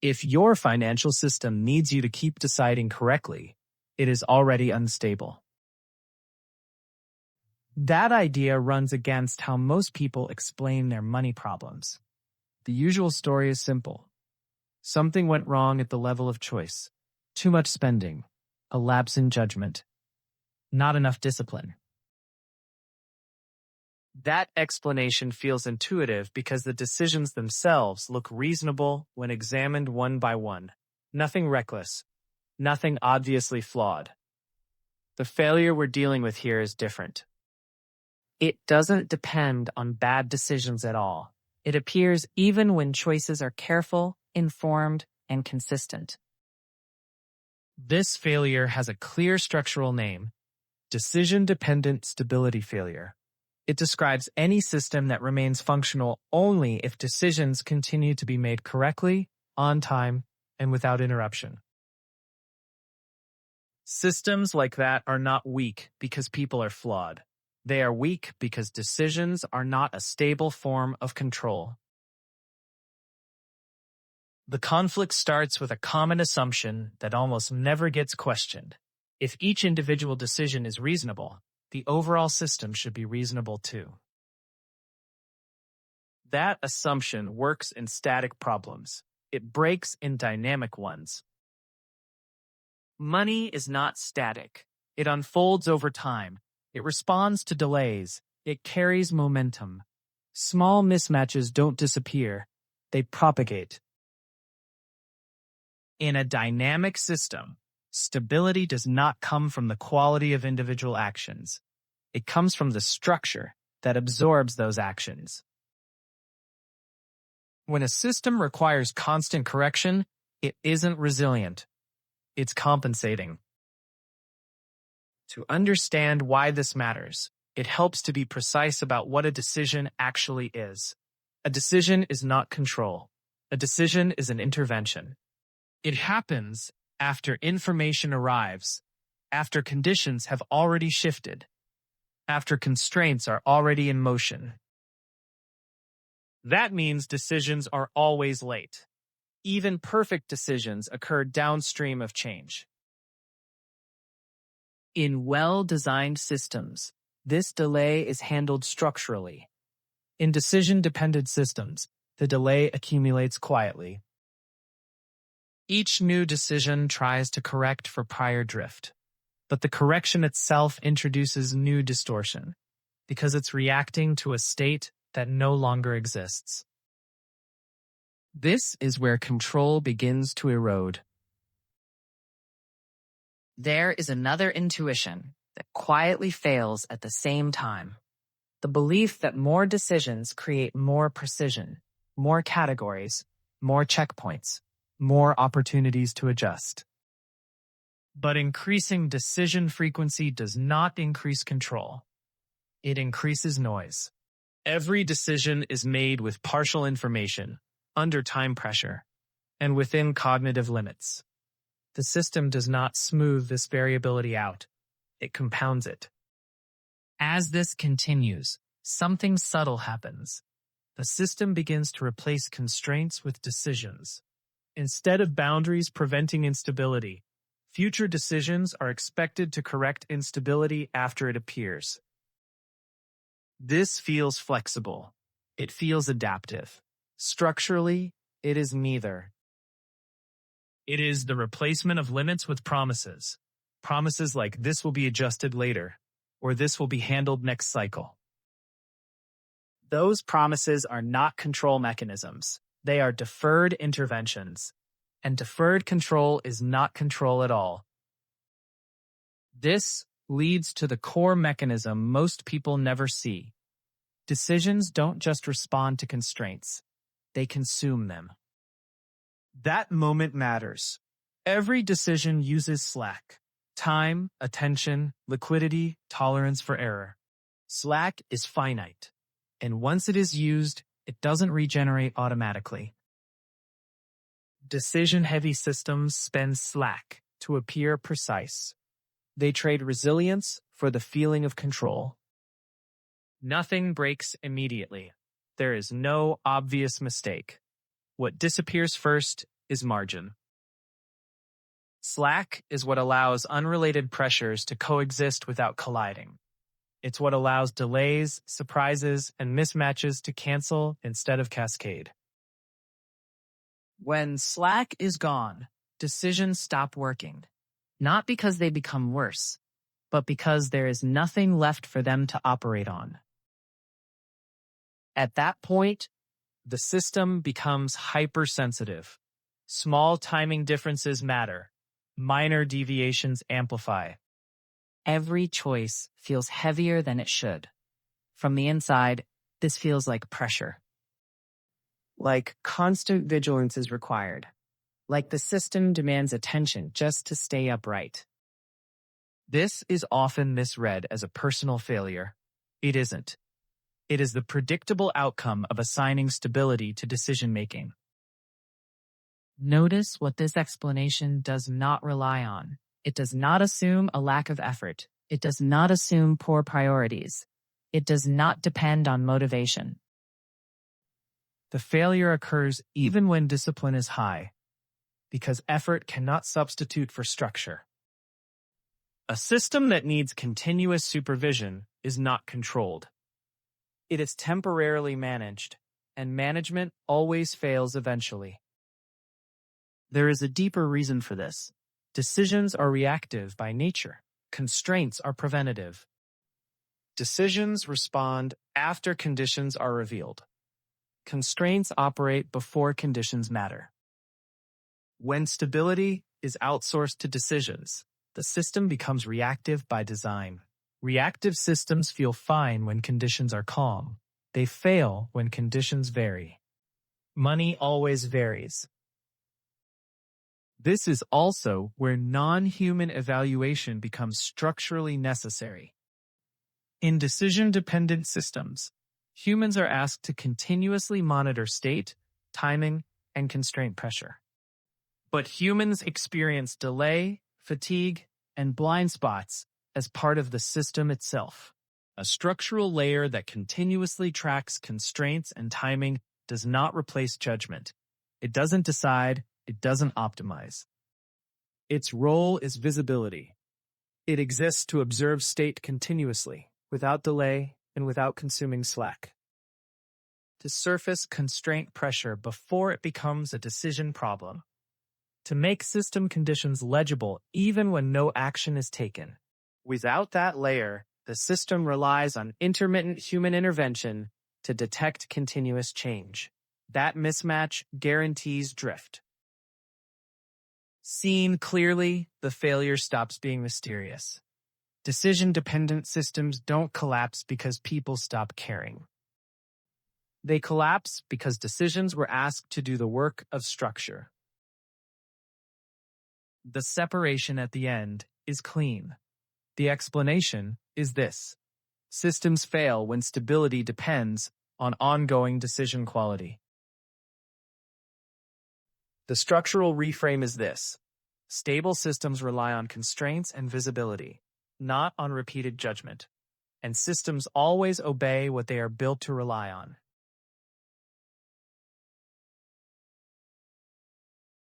If your financial system needs you to keep deciding correctly, it is already unstable. That idea runs against how most people explain their money problems. The usual story is simple. Something went wrong at the level of choice. Too much spending. A lapse in judgment. Not enough discipline. That explanation feels intuitive because the decisions themselves look reasonable when examined one by one. Nothing reckless. Nothing obviously flawed. The failure we're dealing with here is different. It doesn't depend on bad decisions at all. It appears even when choices are careful, informed, and consistent. This failure has a clear structural name: decision-dependent stability failure. It describes any system that remains functional only if decisions continue to be made correctly, on time, and without interruption. Systems like that are not weak because people are flawed. They are weak because decisions are not a stable form of control. The conflict starts with a common assumption that almost never gets questioned. If each individual decision is reasonable, the overall system should be reasonable too. That assumption works in static problems. It breaks in dynamic ones. Money is not static. It unfolds over time. It responds to delays. It carries momentum. Small mismatches don't disappear. They propagate. In a dynamic system, stability does not come from the quality of individual actions. It comes from the structure that absorbs those actions. When a system requires constant correction, it isn't resilient. It's compensating. To understand why this matters, it helps to be precise about what a decision actually is. A decision is not control. A decision is an intervention. It happens after information arrives, after conditions have already shifted, after constraints are already in motion. That means decisions are always late. Even perfect decisions occur downstream of change. In well-designed systems, this delay is handled structurally. In decision-dependent systems, the delay accumulates quietly. Each new decision tries to correct for prior drift, but the correction itself introduces new distortion, because it's reacting to a state that no longer exists. This is where control begins to erode. There is another intuition that quietly fails at the same time. The belief that more decisions create more precision, more categories, more checkpoints, more opportunities to adjust. But increasing decision frequency does not increase control. It increases noise. Every decision is made with partial information, under time pressure, and within cognitive limits. The system does not smooth this variability out. It compounds it. As this continues, something subtle happens. The system begins to replace constraints with decisions. Instead of boundaries preventing instability, future decisions are expected to correct instability after it appears. This feels flexible. It feels adaptive. Structurally, it is neither. It is the replacement of limits with promises. Promises like this will be adjusted later, or this will be handled next cycle. Those promises are not control mechanisms. They are deferred interventions, and deferred control is not control at all. This leads to the core mechanism most people never see. Decisions don't just respond to constraints. They consume them. That moment matters. Every decision uses slack. Time, attention, liquidity, tolerance for error. Slack is finite, and once it is used, it doesn't regenerate automatically. Decision-heavy systems spend slack to appear precise. They trade resilience for the feeling of control. Nothing breaks immediately. There is no obvious mistake. What disappears first is margin. Slack is what allows unrelated pressures to coexist without colliding. It's what allows delays, surprises, and mismatches to cancel instead of cascade. When slack is gone, decisions stop working, not because they become worse, but because there is nothing left for them to operate on. At that point, the system becomes hypersensitive. Small timing differences matter. Minor deviations amplify. Every choice feels heavier than it should. From the inside, this feels like pressure. Like constant vigilance is required. Like the system demands attention just to stay upright. This is often misread as a personal failure. It isn't. It is the predictable outcome of assigning stability to decision-making. Notice what this explanation does not rely on. It does not assume a lack of effort. It does not assume poor priorities. It does not depend on motivation. The failure occurs even when discipline is high, because effort cannot substitute for structure. A system that needs continuous supervision is not controlled. It is temporarily managed, and management always fails eventually. There is a deeper reason for this. Decisions are reactive by nature. Constraints are preventative. Decisions respond after conditions are revealed. Constraints operate before conditions matter. When stability is outsourced to decisions, the system becomes reactive by design. Reactive systems feel fine when conditions are calm. They fail when conditions vary. Money always varies. This is also where non-human evaluation becomes structurally necessary. In decision-dependent systems, humans are asked to continuously monitor state, timing, and constraint pressure. But humans experience delay, fatigue, and blind spots as part of the system itself. A structural layer that continuously tracks constraints and timing does not replace judgment. It doesn't decide. It doesn't optimize. Its role is visibility. It exists to observe state continuously, without delay and without consuming slack. To surface constraint pressure before it becomes a decision problem. To make system conditions legible even when no action is taken. Without that layer, the system relies on intermittent human intervention to detect continuous change. That mismatch guarantees drift. Seen clearly, the failure stops being mysterious. Decision-dependent systems don't collapse because people stop caring. They collapse because decisions were asked to do the work of structure. The separation at the end is clean. The explanation is this. Systems fail when stability depends on ongoing decision quality. The structural reframe is this. Stable systems rely on constraints and visibility, not on repeated judgment. And systems always obey what they are built to rely on.